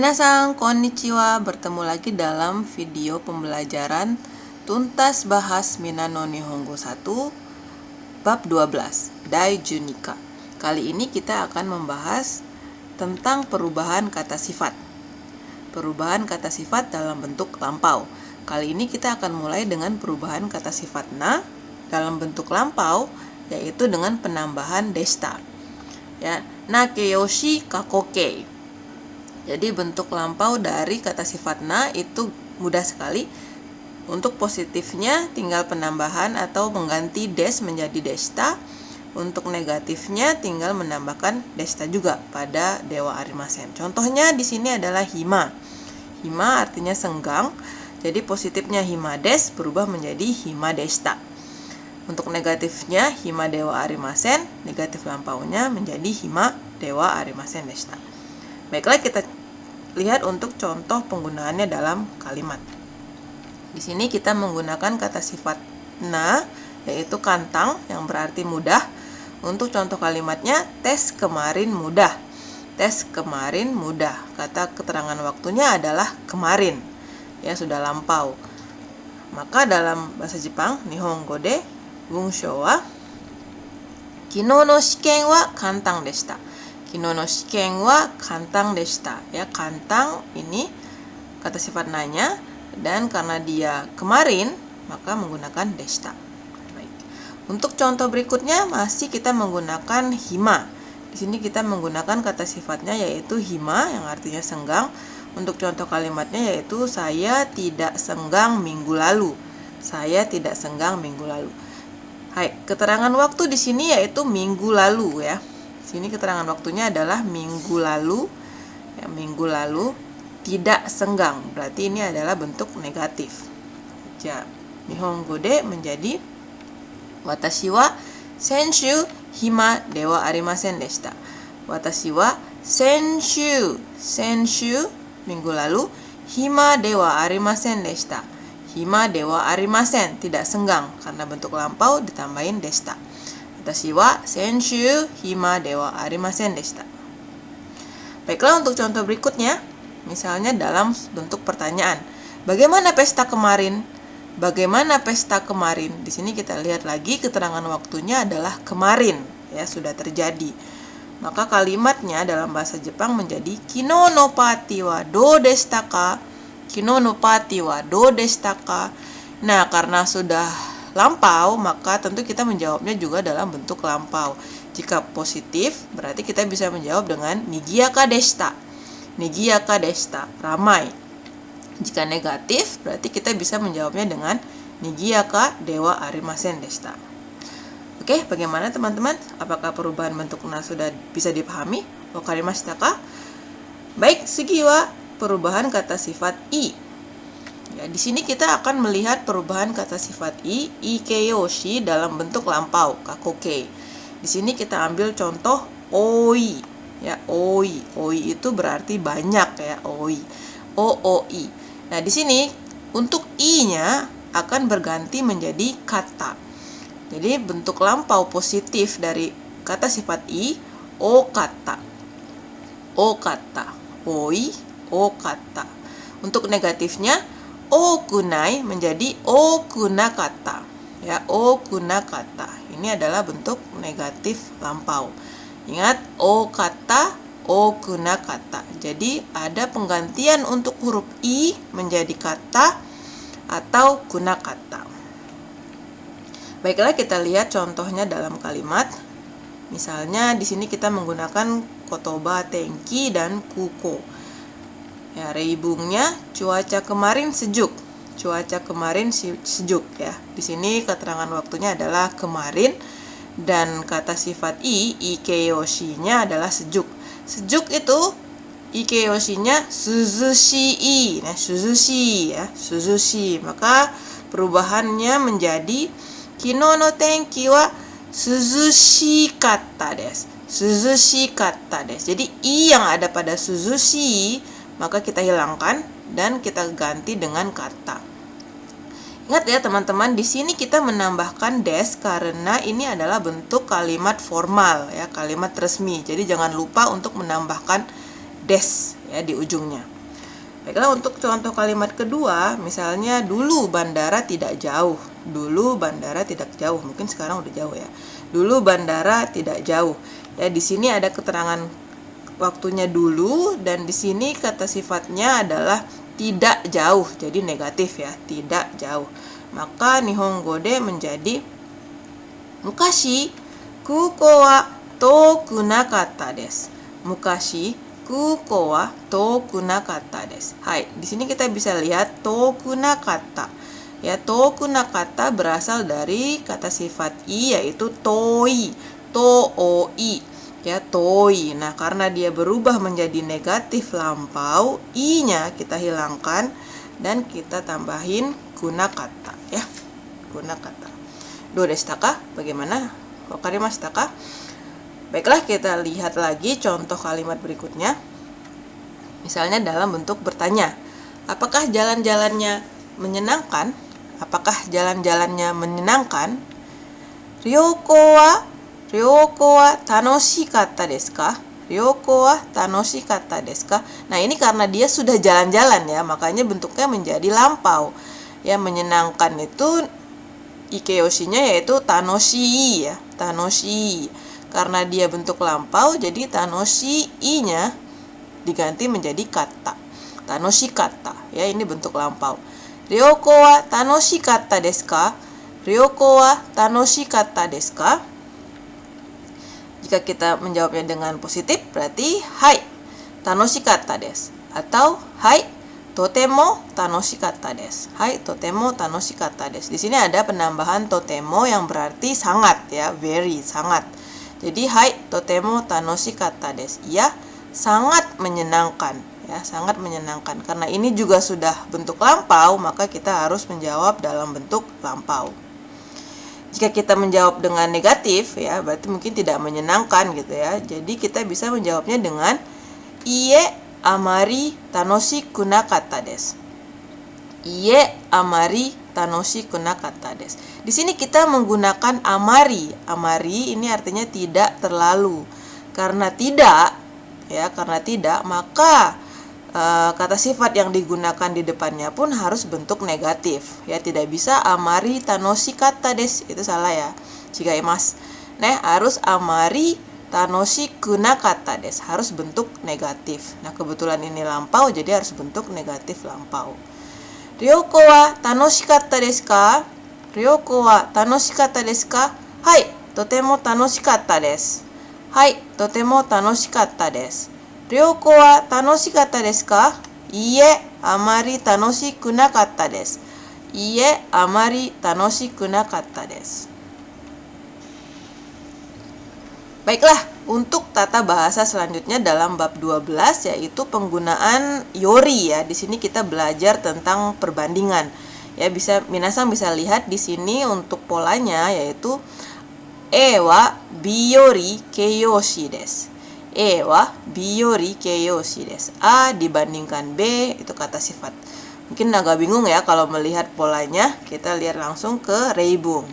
Minasan, konnichiwa. Bertemu lagi dalam video pembelajaran tuntas bahas Minano Nihongo 1 bab 12, Daiju Nika. Kali ini kita akan membahas tentang perubahan kata sifat. Perubahan kata sifat dalam bentuk lampau. Kali ini kita akan mulai dengan perubahan kata sifat na dalam bentuk lampau, yaitu dengan penambahan deshita. Ya, nakeyoshi kakoke. Jadi bentuk lampau dari kata sifat na itu mudah sekali. Untuk positifnya tinggal penambahan atau mengganti des menjadi deshita. Untuk negatifnya tinggal menambahkan deshita juga pada dewa arimasen. Contohnya di sini adalah hima. Hima artinya senggang. Jadi positifnya hima des berubah menjadi hima deshita. Untuk negatifnya hima dewa arimasen, negatif lampaunya menjadi hima dewa arimasen deshita. Baiklah, kita lihat untuk contoh penggunaannya dalam kalimat. Di sini kita menggunakan kata sifat na, yaitu kantang, yang berarti mudah. Untuk contoh kalimatnya, tes kemarin mudah. Tes kemarin mudah. Kata keterangan waktunya adalah kemarin. Ya, sudah lampau. Maka dalam bahasa Jepang, Nihongo de bunshou wa kino no shiken wa kantang deshita. Kino no shiken wa kantang deshita. Ya, kantang ini kata sifat nanya, dan karena dia kemarin maka menggunakan deshita. Baik. Untuk contoh berikutnya masih kita menggunakan hima. Di sini kita menggunakan kata sifatnya yaitu hima yang artinya senggang. Untuk contoh kalimatnya yaitu saya tidak senggang minggu lalu. Saya tidak senggang minggu lalu. Hai, keterangan waktu di sini yaitu minggu lalu ya. Sini keterangan waktunya adalah minggu lalu. Ya, minggu lalu tidak senggang. Berarti ini adalah bentuk negatif. Ya, Nihongo de menjadi watashi wa senshu hima dewa arimasen deshita. Watashi wa senshu minggu lalu hima dewa arimasen deshita. Hima dewa arimasen tidak senggang karena bentuk lampau ditambahin deshita. Watashi wa senshu hima dewa arimasen deshita. Baiklah, untuk contoh berikutnya, misalnya dalam bentuk pertanyaan. Bagaimana pesta kemarin? Bagaimana pesta kemarin? Di sini kita lihat lagi keterangan waktunya adalah kemarin, ya, sudah terjadi. Maka kalimatnya dalam bahasa Jepang menjadi kino no pati wa do deshita ka? Kino no pati wa do deshita ka? Nah, karena sudah lampau, maka tentu kita menjawabnya juga dalam bentuk lampau. Jika positif, berarti kita bisa menjawab dengan nigiyaka deshita. Nigiyaka deshita, ramai. Jika negatif, berarti kita bisa menjawabnya dengan nigiyaka dewa arimasen deshita. Oke, bagaimana teman-teman? Apakah perubahan bentuk na sudah bisa dipahami? Wakarimashita ka? Baik, segi wa perubahan kata sifat i. Ya, di sini kita akan melihat perubahan kata sifat ikeyoshi dalam bentuk lampau, kakoke. Di sini kita ambil contoh oi. Ya, oi. Oi itu berarti banyak ya, oi. Ooi. Nah, di sini untuk i-nya akan berganti menjadi kata. Jadi bentuk lampau positif dari kata sifat i, o kata. O kata. Oi, o kata. Untuk negatifnya okunai menjadi okunakata. Ya, okunakata. Ini adalah bentuk negatif lampau. Ingat, o kata, okunakata. Jadi ada penggantian untuk huruf i menjadi kata atau kunakata. Baiklah, kita lihat contohnya dalam kalimat. Misalnya di sini kita menggunakan kotoba tenki dan kuko. Ya, reibungnya cuaca kemarin sejuk. Cuaca kemarin sejuk ya. Di sini keterangan waktunya adalah kemarin, dan kata sifat ikeyoshi-nya adalah sejuk. Sejuk itu ikeyoshi-nya suzushii. Nah, suzushi ya, suzushi. Maka perubahannya menjadi kino no tenki wa suzushikatta desu. Suzushikatta desu. Jadi i yang ada pada suzushi maka kita hilangkan dan kita ganti dengan kata. Ingat ya teman-teman, di sini kita menambahkan des karena ini adalah bentuk kalimat formal ya, kalimat resmi. Jadi jangan lupa untuk menambahkan des ya di ujungnya. Baiklah, untuk contoh kalimat kedua, misalnya dulu bandara tidak jauh. Dulu bandara tidak jauh. Mungkin sekarang udah jauh ya. Dulu bandara tidak jauh. Ya, di sini ada keterangan waktunya dulu, dan di sini kata sifatnya adalah tidak jauh. Jadi negatif ya, tidak jauh. Maka Nihongo de menjadi mukashi kuko wa toku nakatta desu. Mukashi kuko wa toku nakatta desu. Hai, di sini kita bisa lihat toku nakatta. Ya, toku nakatta berasal dari kata sifat i, yaitu toi, tooi. Ya, toi. Nah, karena dia berubah menjadi negatif lampau, i-nya kita hilangkan dan kita tambahin gunakata ya. Gunakata. Do deshita ka? Bagaimana? Wakarimashita ka? Baiklah, kita lihat lagi contoh kalimat berikutnya. Misalnya dalam bentuk bertanya. Apakah jalan-jalannya menyenangkan? Apakah jalan-jalannya menyenangkan? Ryoko wa tanoshikatta desu ka? Ryoko wa tanoshikatta desu ka? Nah, ini karena dia sudah jalan-jalan ya, makanya bentuknya menjadi lampau. Ya, menyenangkan itu ikeyoshinya yaitu tanoshii ya, tanoshii. Karena dia bentuk lampau, jadi tanoshii-nya diganti menjadi kata. Tanoshikatta ya, ini bentuk lampau. Ryoko wa tanoshikatta desu ka? Ryoko wa tanoshikatta desu ka? Jika kita menjawabnya dengan positif, berarti hai, tanoshikatta desu. Atau hai, totemo tanoshikatta desu. Hai, totemo tanoshikatta desu. Di sini ada penambahan totemo yang berarti sangat ya, very, sangat. Jadi hai, totemo tanoshikatta desu. Ya, sangat menyenangkan ya, sangat menyenangkan. Karena ini juga sudah bentuk lampau, maka kita harus menjawab dalam bentuk lampau. Jika kita menjawab dengan negatif ya, berarti mungkin tidak menyenangkan gitu ya. Jadi kita bisa menjawabnya dengan iie amari tanoshiku nakatta desu. Iie amari tanoshiku nakatta desu. Di sini kita menggunakan amari. Amari ini artinya tidak terlalu. Karena tidak ya, karena tidak, maka kata sifat yang digunakan di depannya pun harus bentuk negatif ya, tidak bisa amari tanoshikatta desu, itu salah ya, chigaimasu. Nah, harus amari tanoshiku nakatta desu, harus bentuk negatif. Nah, kebetulan ini lampau, jadi harus bentuk negatif lampau. Ryoko wa tanoshikatta desu ka? Ryoko wa tanoshikatta desu ka? Hai, totemo tanoshikatta desu. Hai, totemo tanoshikatta desu. Ryoko wa tanoshikatta desu ka? Iie, amari tanoshiku nakatta desu. Iie, amari tanoshiku nakatta desu. Baiklah, untuk tata bahasa selanjutnya dalam bab 12 yaitu penggunaan yori ya. Di sini kita belajar tentang perbandingan. Ya, minasan bisa lihat di sini untuk polanya yaitu E wa B yori keiyoshi desu. E wa B yori keiyoshi desu. A dibandingkan B itu kata sifat. Mungkin agak bingung ya kalau melihat polanya. Kita lihat langsung ke reibung.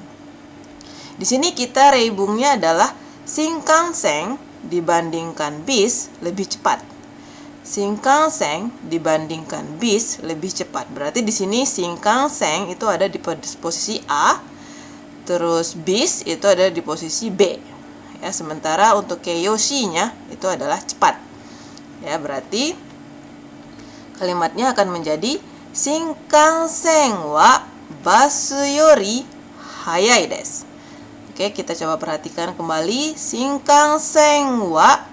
Di sini kita reibungnya adalah Shinkansen dibandingkan bis lebih cepat. Shinkansen dibandingkan bis lebih cepat. Berarti di sini Shinkansen itu ada di posisi A, terus bis itu ada di posisi B. Ya, sementara untuk keiyoshi-nya itu adalah cepat. Ya, berarti kalimatnya akan menjadi Shinkansen wa basu yori hayai desu. Oke, kita coba perhatikan kembali. Shinkansen wa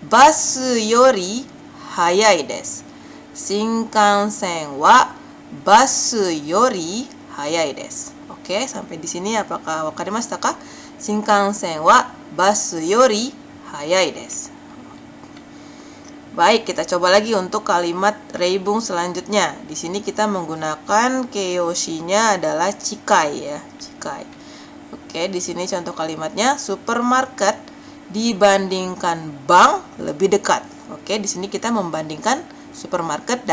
basu yori hayai desu. Shinkansen wa basu yori hayai desu. Oke, sampai di sini apakah wakarimashita ka? Shinkansen wa basu yori hayai desu. Baik, kita coba lagi untuk kalimat reibung selanjutnya. Di sini kita menggunakan keiyoshi-nya adalah chikai ya, chikai. Oke, di sini contoh kalimatnya supermarket dibandingkan bank lebih dekat. Oke, di sini kita membandingkan supermarket dan